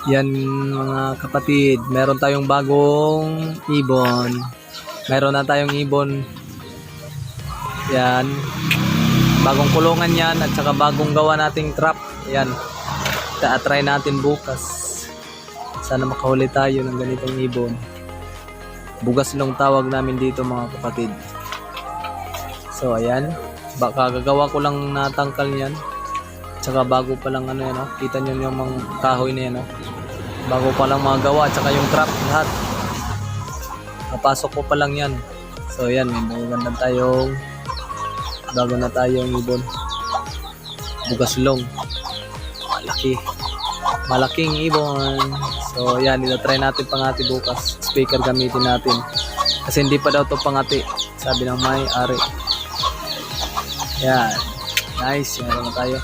Yan mga kapatid, meron tayong bagong ibon. Meron na tayong ibon. Yan. Bagong kulungan yan at saka bagong gawa nating trap. Yan. Try natin bukas. Sana makahuli tayo ng ganitong ibon. Bugas long tawag namin dito mga kapatid. So ayan. Baka gagawa ko lang natangkal niyan. Tsaka bago pa lang ano yan, oh. Kita nyo yung mga kahoy na yan, oh. Bago pa lang mga gawa, tsaka yung trap, lahat. Napasok ko pa lang yan. So yan, may magandang tayong bago na tayong ibon. Bugas long. Malaki. Malaking ibon. So yan, ita-try natin pangati bukas. Speaker gamitin natin. Kasi hindi pa daw to pangati. Sabi ng may-ari. Yan. Nice, meron na tayo.